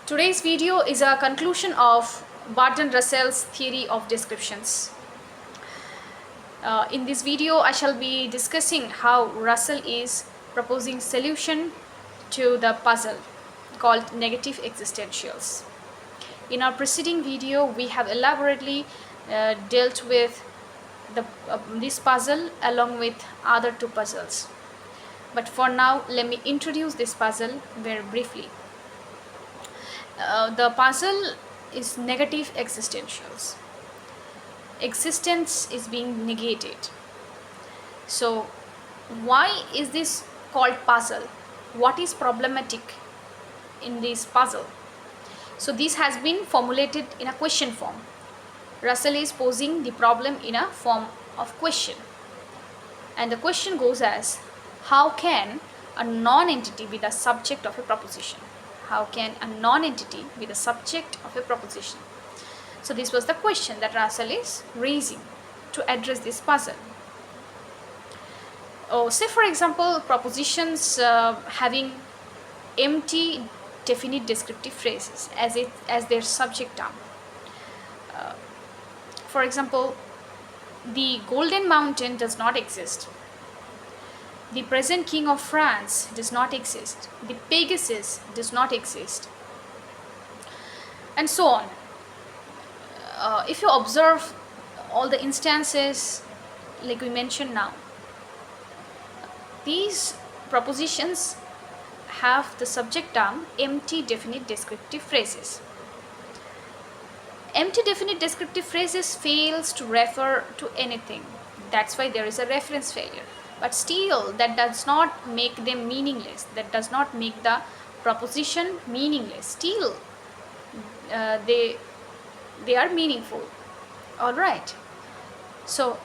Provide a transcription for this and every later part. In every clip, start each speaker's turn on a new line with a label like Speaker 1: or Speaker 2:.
Speaker 1: Today's video is a conclusion of Barton Russell's theory of descriptions. In this video, I shall be discussing how Russell is proposing solution to the puzzle called negative existentials. In our preceding video, we have elaborately dealt with this puzzle along with other two puzzles. But for now, let me introduce this puzzle very briefly. The puzzle is negative existentials. Existence is being negated. So, why is this called puzzle? What is problematic in this puzzle? So, this has been formulated in a question form. Russell is posing the problem in a form of question. And the question goes as, how can a non-entity be the subject of a proposition? How can a non-entity be the subject of a proposition? So this was the question that Russell is raising to address this puzzle. Say for example, propositions having empty definite descriptive phrases as their subject term. For example, the Golden Mountain does not exist. The present King of France does not exist. The Pegasus does not exist. And so on. If you observe all the instances like we mentioned now, these propositions have the subject term empty definite descriptive phrases. Empty definite descriptive phrases fails to refer to anything. That's why there is a reference failure. But still, that does not make them meaningless. That does not make the proposition meaningless. Still, they are meaningful. All right. So,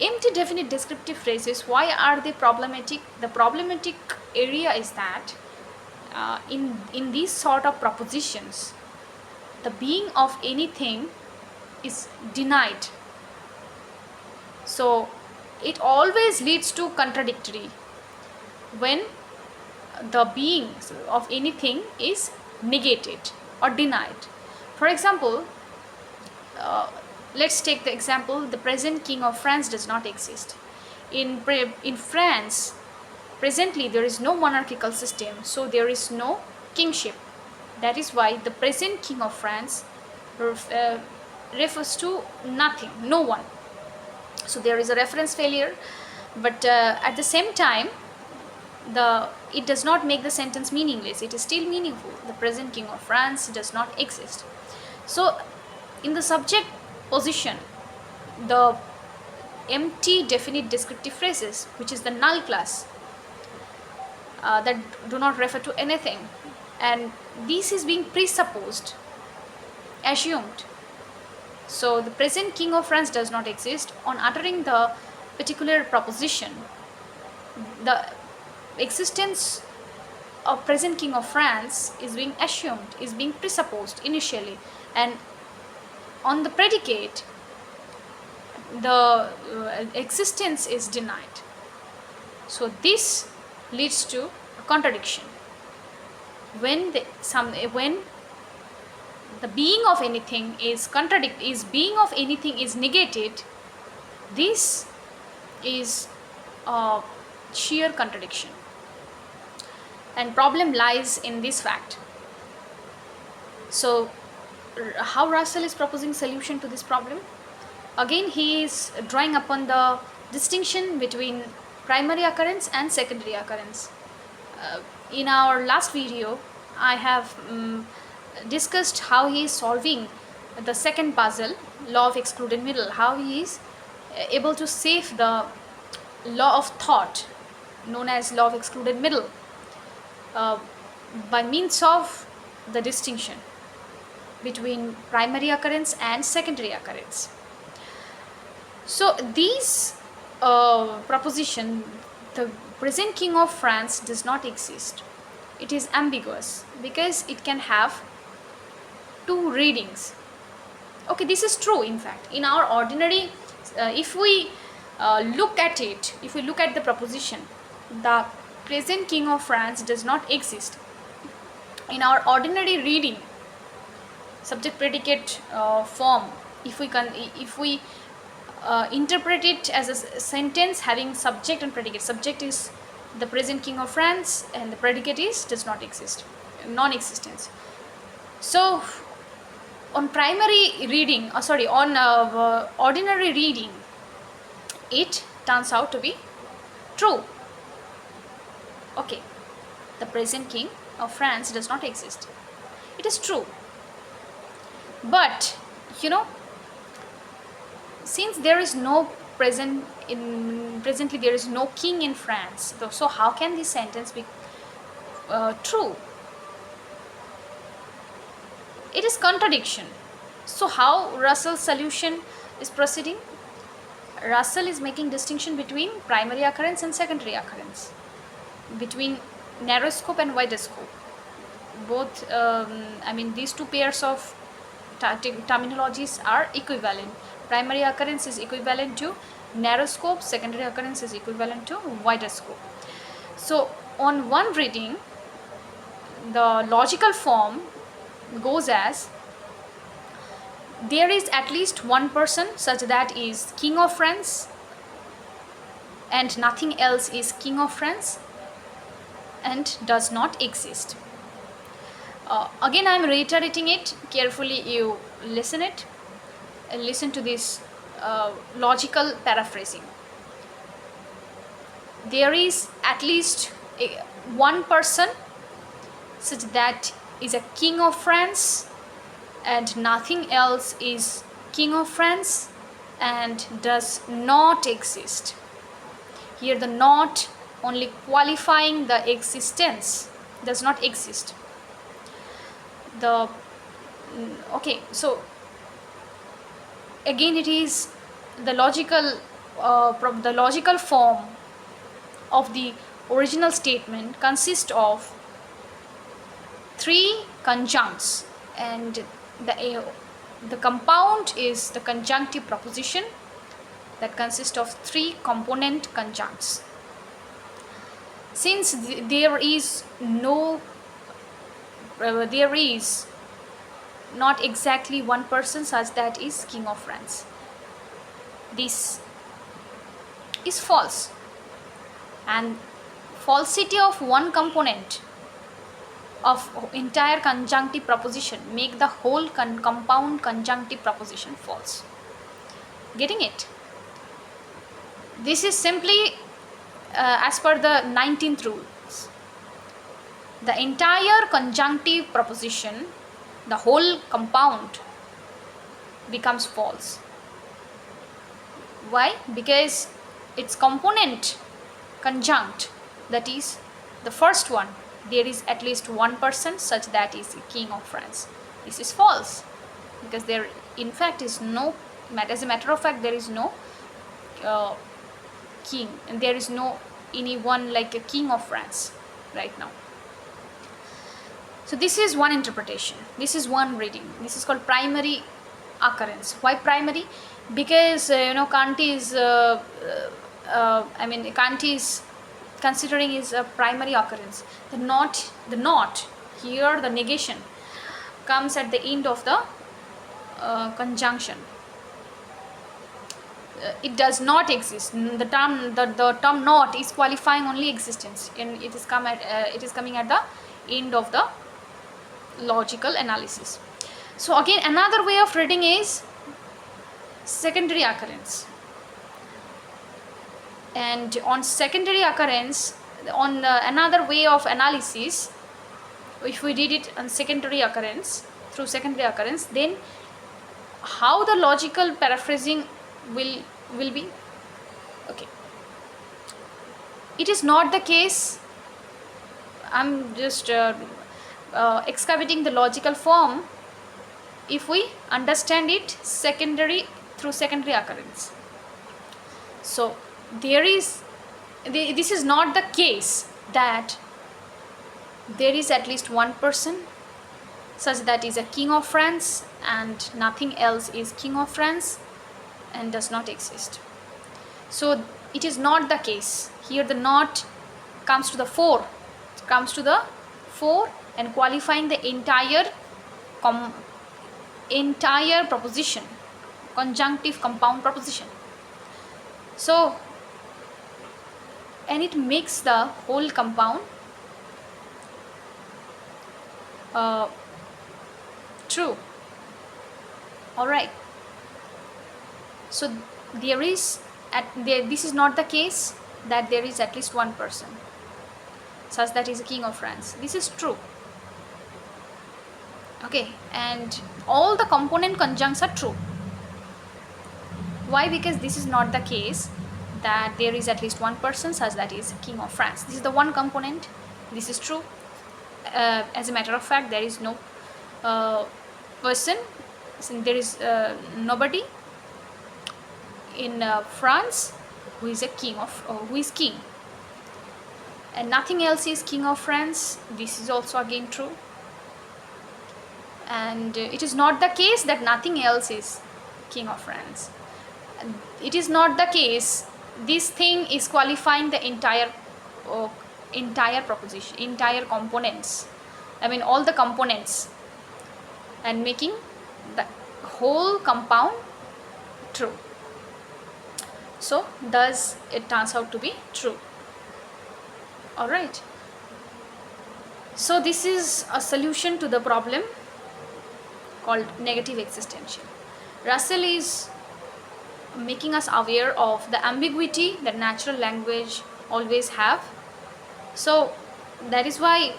Speaker 1: empty definite descriptive phrases, why are they problematic? The problematic area is that in these sort of propositions, the being of anything is denied. So, it always leads to contradictory when the being of anything is negated or denied. For example, let's take the example, the present King of France does not exist. In France, presently there is no monarchical system, so there is no kingship. That is why the present King of France refers to nothing, no one. So there is a reference failure, but at the same time, it does not make the sentence meaningless. It is still meaningful. The present King of France does not exist. So in the subject position, the empty definite descriptive phrases, which is the null class, that do not refer to anything, and this is being presupposed, assumed. So the present King of France does not exist. On uttering the particular proposition, the existence of present King of France is being assumed, is being presupposed initially, and on the predicate, the existence is denied. So this leads to a contradiction. When the being of anything is being of anything is negated, this is a sheer contradiction. And problem lies in this fact. So, how Russell is proposing solution to this problem? Again, he is drawing upon the distinction between primary occurrence and secondary occurrence. In our last video, I have discussed how he is solving the second puzzle, law of excluded middle, how he is able to save the law of thought known as law of excluded middle by means of the distinction between primary occurrence and secondary occurrence. So these proposition, the present King of France does not exist. It is ambiguous because it can have two readings. Okay, this is true. In fact, in our ordinary, if we look at the proposition, the present King of France does not exist, in our ordinary reading, subject predicate form, if we interpret it as a sentence having subject and predicate. Subject is the present king of France, and the predicate is does not exist, non-existence. So on primary reading, on ordinary reading, it turns out to be true. Okay, the present king of France does not exist. It is true. But since there is no presently there is no king in France, so how can this sentence be true? It is contradiction. So how Russell's solution is proceeding? Russell is making distinction between primary occurrence and secondary occurrence, between narrow scope and wider scope. Both these two pairs of terminologies are equivalent. Primary occurrence is equivalent to narrow scope, secondary occurrence is equivalent to wider scope. So on one reading, the logical form goes as: there is at least one person such that is king of France, and nothing else is king of France, and does not exist. Again, I am reiterating it carefully. You listen to this logical paraphrasing. There is at least one person such that is a king of France, and nothing else is king of France, and does not exist. Here the not only qualifying the existence, does not exist. So again, it is the logical form of the original statement consists of three conjuncts, and the compound is the conjunctive proposition that consists of three component conjuncts. Since there is not exactly one person such that is king of France, this is false, and falsity of one component of entire conjunctive proposition make the whole compound conjunctive proposition false. Getting it? This is simply as per the 19th rules. The entire conjunctive proposition, the whole compound, becomes false. Why? Because its component conjunct, that is the first one, there is at least one person such that is the king of France. This is false, because there in fact is no, as a matter of fact, there is no king, and there is no anyone like a king of France right now. So this is one interpretation, this is one reading. This is called primary occurrence. Why primary? Because Kant is Kant is considering is a primary occurrence. The not here, the negation comes at the end of the conjunction. It does not exist. The term not is qualifying only existence, and it is coming at the end of the logical analysis. So again, another way of reading is secondary occurrence. And on secondary occurrence, on another way of analysis, if we did it on secondary occurrence, through secondary occurrence, then how the logical paraphrasing will be? Okay, it is not the case. I'm just excavating the logical form. If we understand it through secondary occurrence, so this is not the case that there is at least one person such that is a king of France, and nothing else is king of France, and does not exist. So it is not the case. Here the not comes to the fore, and qualifying the entire proposition, conjunctive compound proposition. So, and it makes the whole compound uh, true. All right. So there is this is not the case that there is at least one person such that is a king of France. This is true. Okay, and all the component conjuncts are true. Why? Because this is not the case that there is at least one person such that is king of France. This is the one component. This is true. As a matter of fact, there is no person, there is nobody in France who is a king of who is king, and nothing else is king of France. This is also again true. And it is not the case that nothing else is king of France. It is not the case. This thing is qualifying the entire proposition, entire components. I mean all the components, and making the whole compound true. So thus it turns out to be true. All right. So this is a solution to the problem called negative existential. Russell is making us aware of the ambiguity that natural language always have. So that is why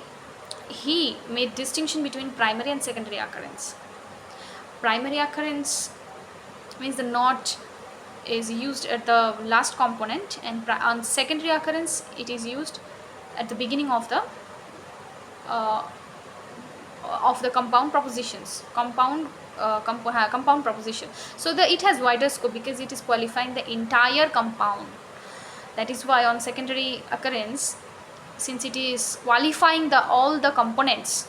Speaker 1: he made distinction between primary and secondary occurrence. Primary occurrence means the not is used at the last component, and on secondary occurrence it is used at the beginning of the compound propositions, compound proposition. So it has wider scope because it is qualifying the entire compound. That is why on secondary occurrence, since it is qualifying all the components,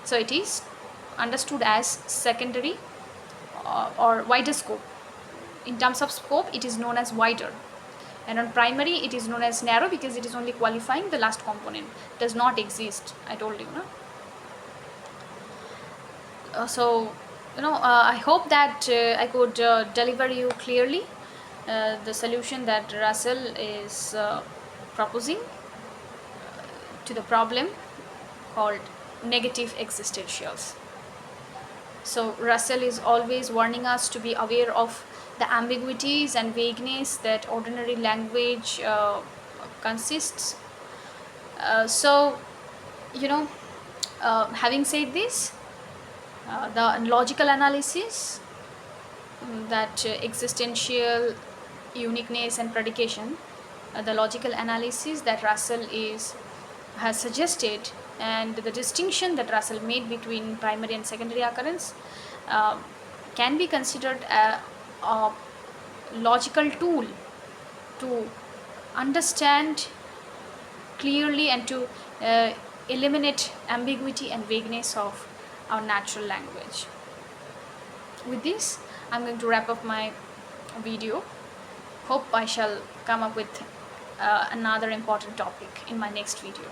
Speaker 1: so it is understood as secondary or wider scope. In terms of scope, it is known as wider, and on primary it is known as narrow because it is only qualifying the last component. It does not exist, I told you, no? I hope that I could deliver you clearly the solution that Russell is proposing to the problem called negative existentials. So Russell is always warning us to be aware of the ambiguities and vagueness that ordinary language consists. Having said this, the logical analysis, that existential uniqueness and predication, the logical analysis that Russell has suggested, and the distinction that Russell made between primary and secondary occurrence can be considered a logical tool to understand clearly and to eliminate ambiguity and vagueness of our natural language. With this, I'm going to wrap up my video. Hope I shall come up with another important topic in my next video.